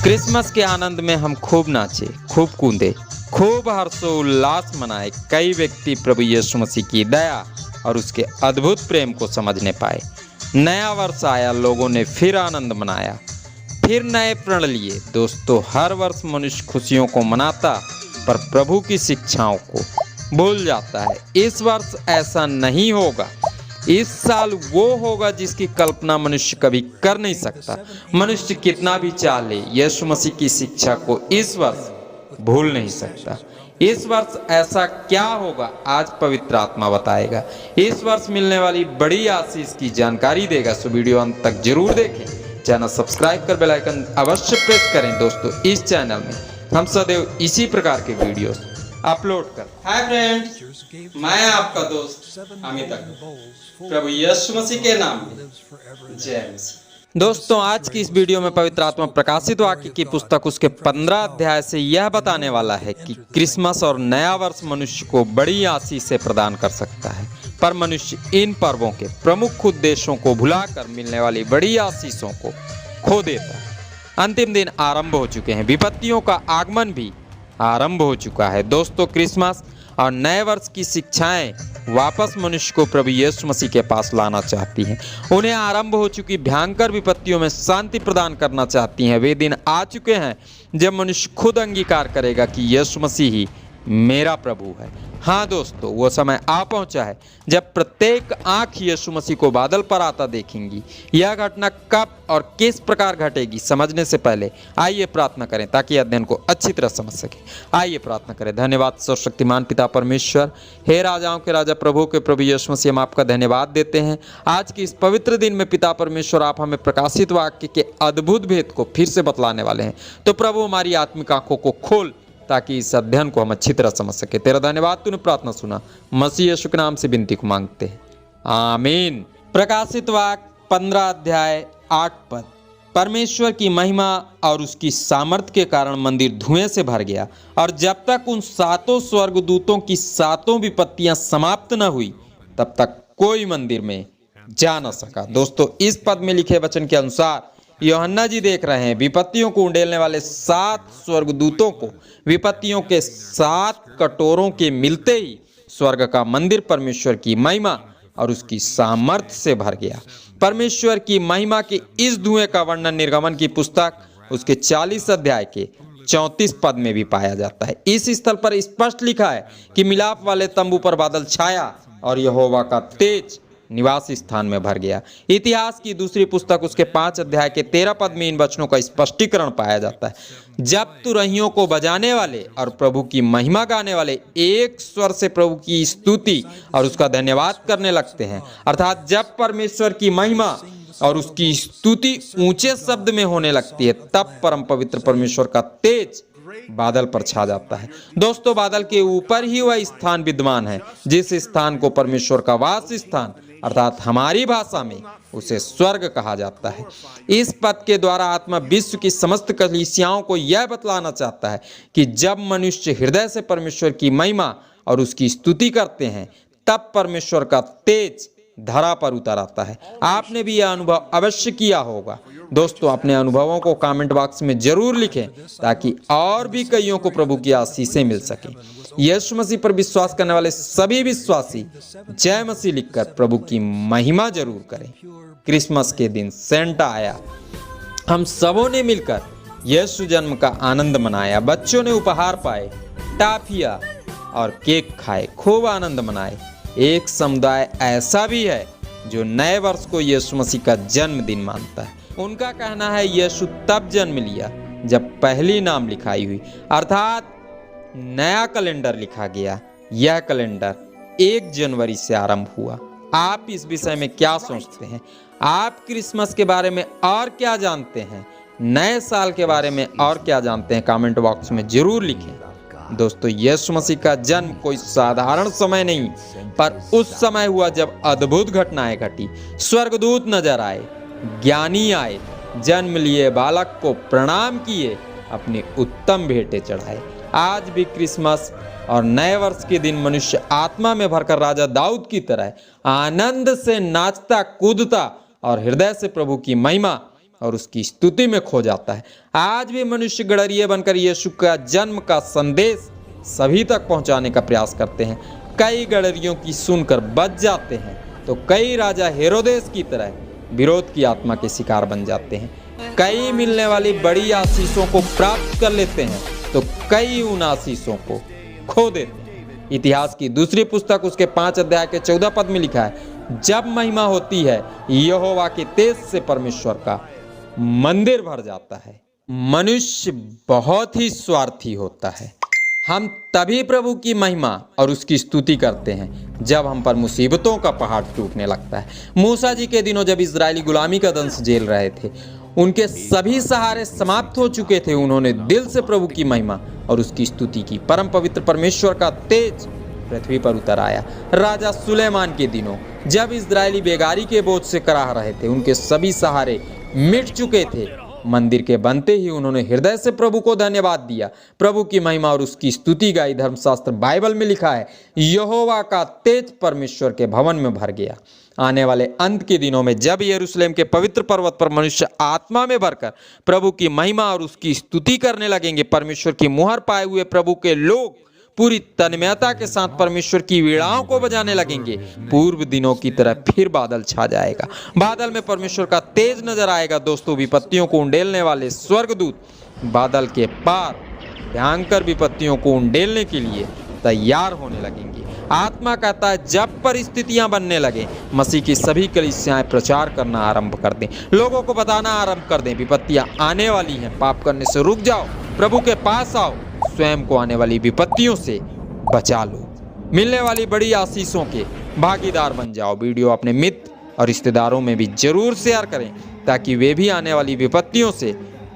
Christmas के आनंद में हम खूब नाचे, खूब कूदे, खूब हर्षोल्लास मनाए। कई व्यक्ति प्रभु यीशु मसीह की दया और उसके अद्भुत प्रेम को समझने पाए। नया वर्ष आया, लोगों ने फिर आनंद मनाया, फिर नए प्रण लिए। दोस्तों, हर वर्ष मनुष्य खुशियों को मनाता पर प्रभु की शिक्षाओं को भूल जाता है। इस वर्ष ऐसा नहीं होगा। इस साल वो होगा जिसकी कल्पना मनुष्य कभी कर नहीं सकता। मनुष्य कितना भी चाह ले, यीशु मसीह की शिक्षा को इस वर्ष भूल नहीं सकता। इस वर्ष ऐसा क्या होगा, आज पवित्र आत्मा बताएगा। इस वर्ष मिलने वाली बड़ी आशीष की जानकारी देगा। सो वीडियो अंत तक जरूर देखें। चैनल सब्सक्राइब कर बेल आइकन अवश्य प्रेस करें। दोस्तों, इस चैनल में हम सदैव इसी प्रकार के वीडियोस अपलोड कर। हाय फ्रेंड्स, मैं आपका दोस्त अमित अग्रवाल। प्रभु यीशु मसीह के नाम में जय मसीह। दोस्तों, आज की इस वीडियो में पवित्र आत्मा प्रकाशित वाक्य की पुस्तक उसके 15 अध्याय से यह बताने वाला है कि क्रिसमस और नया वर्ष मनुष्य को बड़ी आशीष से प्रदान कर सकता है, पर मनुष्य इन पर्वों के प्रमुख उद्देश्यों को भुलाकर मिलने वाली बड़ी आशीषों को खो देता है। अंतिम दिन आरंभ हो चुके हैं, विपत्तियों का आगमन भी आरंभ हो चुका है। दोस्तों, क्रिसमस और नए वर्ष की शिक्षाएं वापस मनुष्य को प्रभु यीशु मसीह के पास लाना चाहती हैं। उन्हें आरंभ हो चुकी भयंकर विपत्तियों में शांति प्रदान करना चाहती हैं। वे दिन आ चुके हैं जब मनुष्य खुद अंगीकार करेगा कि यीशु मसीह ही मेरा प्रभु है। हाँ दोस्तों, वो समय आ पहुंचा है जब प्रत्येक आंख यीशु मसीह को बादल पर आता देखेंगी। यह घटना कब और किस प्रकार घटेगी, समझने से पहले आइए प्रार्थना करें ताकि अध्ययन को अच्छी तरह समझ सके। आइए प्रार्थना करें। धन्यवाद सर्वशक्तिमान पिता परमेश्वर, हे राजाओं के राजा, प्रभु के प्रभु यीशु मसीह, हम आपका धन्यवाद देते हैं। आज के इस पवित्र दिन में पिता परमेश्वर, आप हमें प्रकाशित वाक्य के अद्भुत भेद को फिर से बतलाने वाले हैं। तो प्रभु, हमारी आत्मिक आंखों को खोल ताकि इस अध्ययन को हम अच्छी तरह समझ सके। तेरा धन्यवाद, तूने प्रार्थना सुना। मसीह यीशु के नाम से विनती को मांगते हैं, आमीन। प्रकाशित वाक्य 15 अध्याय 8 पद। परमेश्वर की महिमा और उसकी सामर्थ्य के कारण मंदिर धुएं से भर गया, और जब तक उन 7 स्वर्गदूतों की 7 विपत्तियां समाप्त न हुई तब तक कोई मंदिर में जा न सका। दोस्तों, इस पद में लिखे वचन के अनुसार यूहन्ना जी देख रहे हैं विपत्तियों को उंडेलने वाले 7 स्वर्गदूतों को। विपत्तियों के 7 कटोरों के मिलते ही स्वर्ग का मंदिर परमेश्वर की महिमा और उसकी सामर्थ्य से भर गया। परमेश्वर की महिमा के इस धुएं का वर्णन निर्गमन की पुस्तक उसके 40 अध्याय के 34 पद में भी पाया जाता है। इस स्थल पर स्पष्ट लिखा है कि मिलाप वाले तंबू पर बादल छाया और यहोवा का तेज निवास स्थान में भर गया। इतिहास की दूसरी पुस्तक उसके 5 अध्याय के 13 पद में इन वचनों का स्पष्टीकरण पाया जाता है। जब तुरहियों को बजाने वाले और प्रभु की महिमा गाने वाले एक स्वर से प्रभु की स्तुति और उसका धन्यवाद करने लगते हैं, अर्थात जब परमेश्वर की महिमा और उसकी स्तुति ऊंचे शब्द में होने लगती है, तब परम पवित्र परमेश्वर का तेज बादल पर छा जाता है। दोस्तों, बादल के ऊपर ही वह स्थान विद्यमान है जिस स्थान को परमेश्वर का वास स्थान अर्थात हमारी भाषा में उसे स्वर्ग कहा जाता है। इस पद के द्वारा आत्मा विश्व की समस्त कलीसियाओं को यह बतलाना चाहता है कि जब मनुष्य हृदय से परमेश्वर की महिमा और उसकी स्तुति करते हैं, तब परमेश्वर का तेज धरा पर उतर आता है। आपने भी यह अनुभव अवश्य किया होगा। दोस्तों, अपने अनुभवों को कमेंट बॉक्स में जरूर लिखें ताकि और भी कईयों को प्रभु की आशीषें मिल सके। यीशु मसीह पर विश्वास करने वाले सभी विश्वासी जय मसीह लिखकर प्रभु की महिमा जरूर करें। क्रिसमस के दिन सेंटा आया, हम सबों ने मिलकर यीशु जन्म का आनंद मनाया। बच्चों ने उपहार पाए, टाफिया और केक खाए, खूब आनंद मनाए। एक समुदाय ऐसा भी है जो नए वर्ष को यीशु मसीह का जन्मदिन मानता है। उनका कहना है यीशु तब जन्म लिया जब पहली नाम लिखाई हुई, अर्थात नया कैलेंडर लिखा गया। यह कैलेंडर 1 जनवरी से आरंभ हुआ। आप इस विषय में क्या सोचते हैं? आप क्रिसमस के बारे में और क्या जानते हैं? नए साल के बारे में और क्या जानते हैं? कमेंट बॉक्स में जरूर लिखें। दोस्तों, यीशु मसीह का जन्म कोई साधारण समय नहीं, पर उस समय हुआ जब अद्भुत घटनाएं घटी। स्वर्गदूत नजर आए, ज्ञानी आए, जन्म लिए बालक को प्रणाम किए, अपनी उत्तम भेंटें चढ़ाए। आज भी क्रिसमस और नए वर्ष के दिन मनुष्य आत्मा में भरकर राजा दाऊद की तरह आनंद से नाचता कूदता और हृदय से प्रभु की महिमा और उसकी स्तुति में खो जाता है। आज भी मनुष्य गड़रिये बनकर यीशु का जन्म का संदेश सभी तक पहुंचाने का प्रयास करते हैं। कई गड़रियों की सुनकर बच जाते हैं तो कई राजा हेरोदेस की तरह विरोध की आत्मा के शिकार बन जाते हैं। कई मिलने वाली बड़ी आशीषों को प्राप्त कर लेते हैं तो कई उन आशीषों को खो देते हैं। इतिहास की दूसरी पुस्तक उसके 5 अध्याय के 14 पद में लिखा है, जब महिमा होती है यहोवा के तेज से परमेश्वर का मंदिर भर जाता है। मनुष्य बहुत ही स्वार्थी होता है। हम तभी प्रभु की महिमा और उसकी स्तुति करते हैं जब हम पर मुसीबतों का पहाड़ टूटने लगता है। मूसा जी के दिनों जब इजरायली गुलामी का दंश झेल रहे थे, उनके सभी सहारे समाप्त हो चुके थे, उन्होंने दिल से प्रभु की महिमा और उसकी स्तुति की। परम पवित्र परमेश्वर का तेज पृथ्वी पर उतर आया। राजा सुलेमान के दिनों जब इजरायली बेगारी के बोझ से कराह रहे थे, उनके सभी सहारे मिट चुके थे, मंदिर के बनते ही उन्होंने हृदय से प्रभु को धन्यवाद दिया, प्रभु की महिमा और उसकी स्तुति गाई। धर्मशास्त्र बाइबल में लिखा है, यहोवा का तेज परमेश्वर के भवन में भर गया। आने वाले अंत के दिनों में जब यरूशलेम के पवित्र पर्वत पर मनुष्य आत्मा में भरकर प्रभु की महिमा और उसकी स्तुति करने लगेंगे, परमेश्वर की मुहर पाए हुए प्रभु के लोग पूरी तन्मयता के साथ परमेश्वर की वीणाओं को बजाने लगेंगे। पूर्व दिनों की तरह फिर बादल छा जाएगा, बादल में परमेश्वर का तेज नजर आएगा। दोस्तों, विपत्तियों को उंडेलने वाले स्वर्गदूत बादल के पार भयंकर विपत्तियों को उंडेलने के लिए तैयार होने लगेंगे। आत्मा कहता है, जब परिस्थितियां बनने लगे, मसीह की सभी कलीसियाएं प्रचार करना आरंभ कर दें, लोगों को बताना आरंभ कर दें, विपत्तियां आने वाली हैं, पाप करने से रुक जाओ, प्रभु के पास आओ, स्वयं को आने वाली विपत्तियों से बचा लो, मिलने वाली बड़ी आशीषों के भागीदार बन जाओ। वीडियो अपने मित्र और रिश्तेदारों में भी जरूर शेयर करें ताकि वे भी आने वाली विपत्तियों से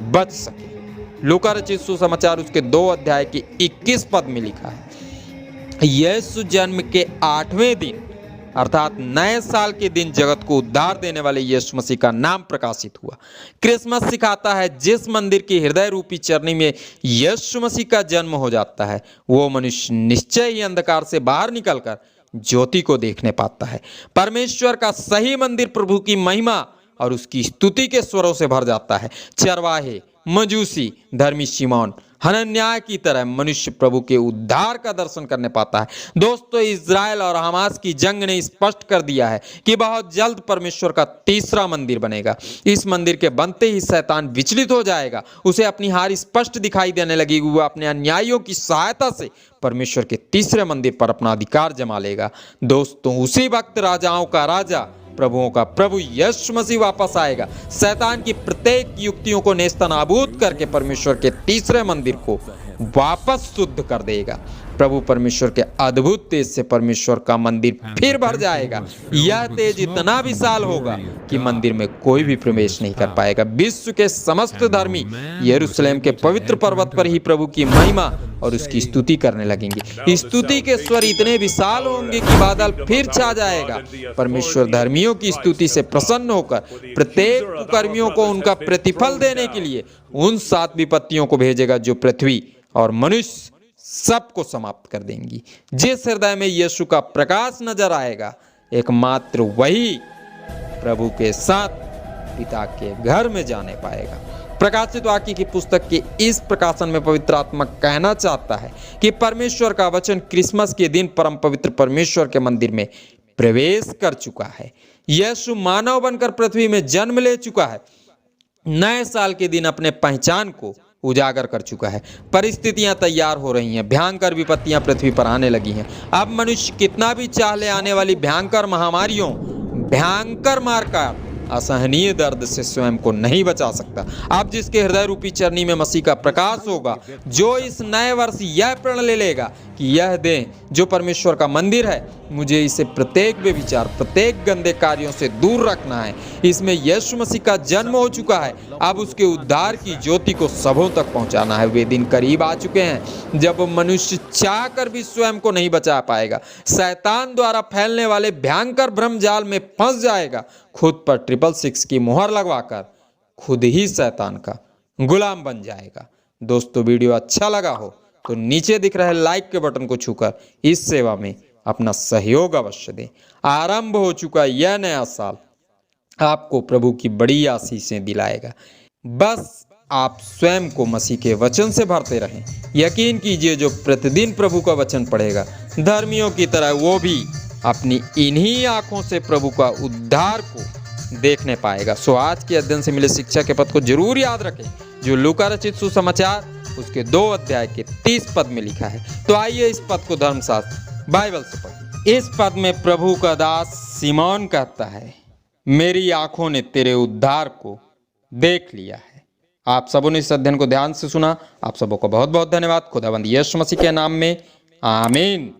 बच सकें। लूका रचित सुसमाचार उसके 2 अध्याय के 21 पद में लिखा है, यीशु जन्म के 8वें दिन अर्थात नए साल के दिन जगत को उद्धार देने वाले यीशु मसीह का नाम प्रकाशित हुआ। क्रिसमस सिखाता है, जिस मंदिर की हृदय रूपी चरनी में यीशु मसीह का जन्म हो जाता है, वो मनुष्य निश्चय ही अंधकार से बाहर निकलकर ज्योति को देखने पाता है। परमेश्वर का सही मंदिर प्रभु की महिमा और उसकी स्तुति के स्वरों से भर जाता है। चरवाहे, मजूसी, धर्मी शिमौन, हनन्याह की तरह मनुष्य प्रभु के उद्धार का दर्शन करने पाता है। दोस्तों, इजराइल और हमास की जंग ने स्पष्ट कर दिया है कि बहुत जल्द परमेश्वर का तीसरा मंदिर बनेगा। इस मंदिर के बनते ही शैतान विचलित हो जाएगा, उसे अपनी हार स्पष्ट दिखाई देने लगेगी। वह अपने अन्यायियों की सहायता से परमेश्वर के तीसरे मंदिर पर अपना अधिकार जमा लेगा। दोस्तों, उसी वक्त राजाओं का राजा, प्रभुओं का प्रभु यीशु मसीह वापस आएगा। शैतान की प्रत्येक युक्तियों को नेस्तनाबूद करके परमेश्वर के तीसरे मंदिर को वापस शुद्ध कर देगा। प्रभु परमेश्वर के अद्भुत तेज से परमेश्वर का मंदिर फिर भर जाएगा। यह तेज इतना विशाल होगा कि मंदिर में कोई भी प्रवेश नहीं कर पाएगा। विश्व के समस्त धर्मी यरूशलेम के पवित्र पर्वत पर ही प्रभु की महिमा और उसकी स्तुति करने लगेंगे। स्तुति के स्वर इतने विशाल होंगे कि बादल फिर छा जाएगा। परमेश्वर धर्मियों की स्तुति से प्रसन्न होकर प्रत्येक कुकर्मियों को उनका प्रतिफल देने के लिए उन 7 विपत्तियों को भेजेगा जो पृथ्वी और मनुष्य सबको समाप्त कर देंगी। जिस हृदय में यीशु का प्रकाश नजर आएगा, एकमात्र वही प्रभु के साथ पिता के घर में जाने पाएगा। प्रकाशित वाक्य की पुस्तक के इस प्रकाशन में पवित्र आत्मा कहना चाहता है कि परमेश्वर का वचन क्रिसमस के दिन परम पवित्र परमेश्वर के मंदिर में प्रवेश कर चुका है। यीशु मानव बनकर पृथ्वी में जन्म ले चुका है। नए साल के दिन अपने पहचान को उजागर कर चुका है। परिस्थितियां तैयार हो रही हैं, भयंकर विपत्तियां पृथ्वी पर आने लगी हैं। अब मनुष्य कितना भी चाह ले, आने वाली भयंकर महामारियों, भयंकर मारकाट, असहनीय दर्द से स्वयं को नहीं बचा सकता। अब जिसके हृदय रूपी चरनी में मसीह का प्रकाश होगा, जो इस नए वर्ष यह प्रण ले लेगा कि यह देह जो परमेश्वर का मंदिर है, मुझे इसे प्रत्येक बेविचार, प्रत्येक गंदे कार्यों से दूर रखना है। इसमें यीशु मसीह का जन्म हो चुका है, अब उसके उद्धार की ज्योति को सबों तक पहुंचाना है। वे दिन करीब आ चुके हैं जब मनुष्य चाह कर भी स्वयं को नहीं बचा पाएगा, शैतान द्वारा फैलने वाले भयंकर भ्रमजाल में फंस जाएगा, खुद पर 666 की मुहर लगवाकर खुद ही शैतान का गुलाम बन जाएगा। दोस्तों, वीडियो अच्छा लगा हो तो नीचे दिख रहे लाइक के बटन को छूकर इस सेवा में अपना सहयोग अवश्य दें। आरंभ हो चुका यह नया साल आपको प्रभु की बड़ी आशीषें दिलाएगा। बस आप स्वयं को मसीह के वचन से भरते रहें। यकीन कीजिए, जो प्रतिदिन प्रभु का वचन पढ़ेगा, धर्मियों की तरह वो भी अपनी इन्हीं आंखों से प्रभु का उद्धार को देखने पाएगा। सो आज के अध्ययन से मिले शिक्षा के पद को जरूर याद रखें, जो लूका रचित सुसमाचार उसके 2 अध्याय के 30 पद में लिखा है। तो आइए इस पद को धर्मशास्त्र बाइबल से पढ़िए। इस पद में प्रभु का दास सिमोन कहता है, मेरी आंखों ने तेरे उद्धार को देख लिया है। आप सबों ने इस अध्ययन को ध्यान से सुना। आप सबों को बहुत बहुत धन्यवाद। खुदावंद यीशु मसीह के नाम में आमीन।